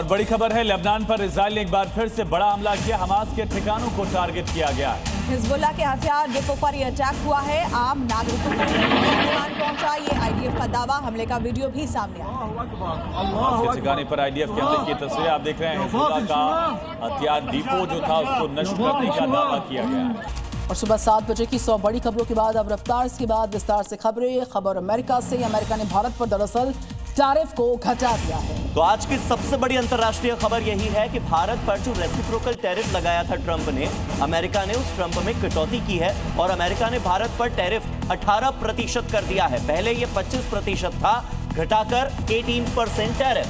और बड़ी खबर है, लेबनान पर इजराइल ने एक बार फिर से बड़ा हमला किया। हमास के ठिकानों को टारगेट किया गया। हिजबुल्लाह के हथियार डिपो पर यह अटैक हुआ है। आम नागरिकों को नुकसान पहुंचा, ये आईडीएफ का दावा। हमले का वीडियो भी सामने आया। इसके ठिकाने पर आईडीएफ के हमले की तस्वीरें आप देख रहे हैं। हिजबुल्लाह का हथियार डिपो जो था उसको नष्ट करने का दावा किया गया। और सुबह 7 बजे की 100 बड़ी खबरों के बाद अब रफ्तार के बाद विस्तार से खबरें। खबर अमेरिका से। अमेरिका ने भारत पर दरअसल टैरिफ को घटा दिया है। तो आज की सबसे बड़ी अंतर्राष्ट्रीय खबर यही है कि भारत पर जो रेसिप्रोकल टैरिफ लगाया था ट्रंप ने, अमेरिका ने उस ट्रंप में कटौती की है और अमेरिका ने भारत पर टैरिफ 18% कर दिया है। पहले ये 25% था, घटाकर 18% टैरिफ।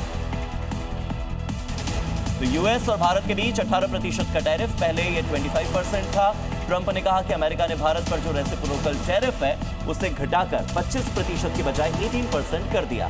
तो यूएस और भारत के बीच 18% का टैरिफ, पहले ये 25% था। ट्रंप ने कहा कि अमेरिका ने भारत पर जो रेसिप्रोकल टैरिफ है उसे घटाकर 25% की बजाय 18% कर दिया।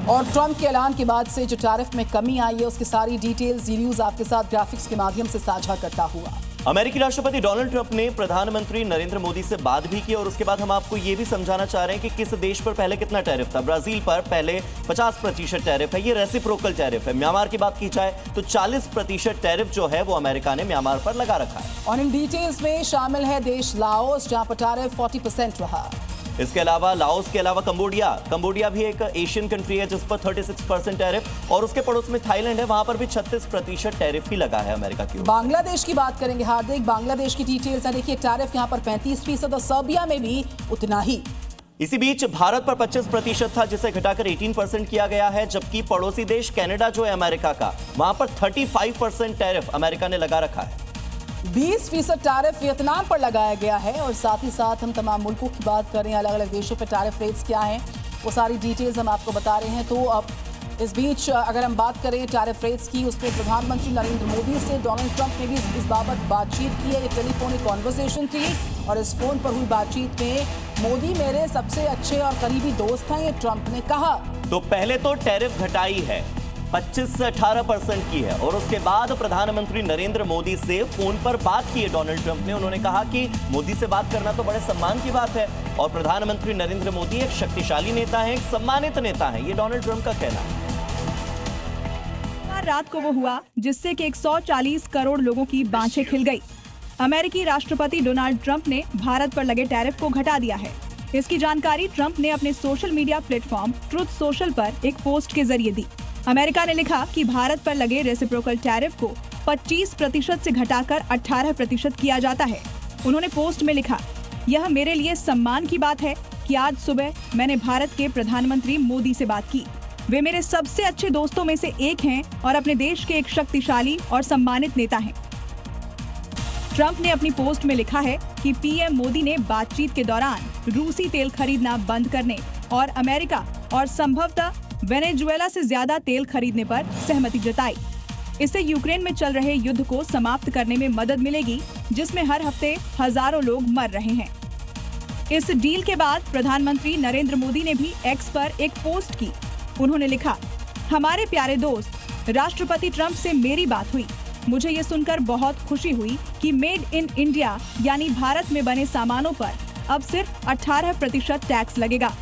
और ट्रंप के ऐलान के बाद से जो टैरिफ में कमी आई है उसकी सारी डिटेल्स ये न्यूज आपके साथ ग्राफिक्स के माध्यम से साझा करता हुआ। अमेरिकी राष्ट्रपति डोनाल्ड ट्रंप ने प्रधानमंत्री नरेंद्र मोदी से बात भी की और उसके बाद हम आपको यह भी समझाना चाह रहे हैं कि किस देश पर पहले कितना टैरिफ था। ब्राजील पर पहले 50% टैरिफ है, ये रेसिप्रोकल टैरिफ है। म्यांमार की बात की जाए तो 40% टैरिफ जो है वो अमेरिका ने म्यांमार पर लगा रखा है। और इन डिटेल्स में शामिल है देश लाओस, जहां पर टैरिफ 40% रहा। इसके अलावा लाओस के अलावा कंबोडिया भी एक एशियन कंट्री है जिस पर 36% टैरिफ, और उसके पड़ोस में थाईलैंड है, वहां पर भी 36% टैरिफ ही लगा है अमेरिका की ओर। बांग्लादेश की बात करेंगे हार्दिक। बांग्लादेश की डिटेल्स है, देखिए टैरिफ यहां पर 35% और सर्बिया में भी उतना ही। इसी बीच भारत पर 25% था जिसे घटाकर 18% किया गया है, जबकि पड़ोसी देश कनाडा जो है अमेरिका का, वहां पर 35% टैरिफ अमेरिका ने लगा रखा है। 20% टैरिफ वियतनाम पर लगाया गया है। और साथ ही साथ हम तमाम मुल्कों की बात करें, अलग अलग देशों पर टैरिफ रेट्स क्या हैं वो सारी डिटेल्स हम आपको बता रहे हैं। तो अब इस बीच अगर हम बात करें टैरिफ रेट्स की, उसमें प्रधानमंत्री नरेंद्र मोदी से डोनाल्ड ट्रंप ने भी इस बाबत बातचीत की है। ये टेलीफोनिक कॉन्वर्सेशन थी और इस फोन पर हुई बातचीत में मोदी मेरे सबसे अच्छे और करीबी दोस्त हैं, ये ट्रंप ने कहा। तो पहले तो टैरिफ घटाई है, 25 से 18% की है, और उसके बाद प्रधानमंत्री नरेंद्र मोदी से फोन पर बात की है डोनाल्ड ट्रंप ने। उन्होंने कहा कि मोदी से बात करना तो बड़े सम्मान की बात है और प्रधानमंत्री नरेंद्र मोदी एक शक्तिशाली नेता है, एक सम्मानित नेता है, ये डोनाल्ड ट्रंप का कहना है। रात को वो हुआ जिससे कि 140 करोड़ लोगों की बाँछें खिल गई। अमेरिकी राष्ट्रपति डोनाल्ड ट्रंप ने भारत पर लगे टैरिफ को घटा दिया है। इसकी जानकारी ट्रंप ने अपने social media platform truth social पर एक पोस्ट के जरिए दी। अमेरिका ने लिखा कि भारत पर लगे रेसिप्रोकल टैरिफ को 25% से घटाकर 18% किया जाता है। उन्होंने पोस्ट में लिखा, यह मेरे लिए सम्मान की बात है कि आज सुबह मैंने भारत के प्रधानमंत्री मोदी से बात की। वे मेरे सबसे अच्छे दोस्तों में से एक हैं और अपने देश के एक शक्तिशाली और सम्मानित नेता हैं। ट्रंप ने अपनी पोस्ट में लिखा है कि पीएम मोदी ने बातचीत के दौरान रूसी तेल खरीदना बंद करने और अमेरिका और संभवतः वेनेजुएला से ज्यादा तेल खरीदने पर सहमति जताई। इससे यूक्रेन में चल रहे युद्ध को समाप्त करने में मदद मिलेगी, जिसमें हर हफ्ते हजारों लोग मर रहे हैं। इस डील के बाद प्रधानमंत्री नरेंद्र मोदी ने भी एक्स पर एक पोस्ट की। उन्होंने लिखा, हमारे प्यारे दोस्त, राष्ट्रपति ट्रंप से मेरी बात हुई। मुझे ये सुनकर बहुत खुशी हुई कि मेड इन इंडिया यानी भारत में बने सामानों पर अब सिर्फ 18% टैक्स लगेगा।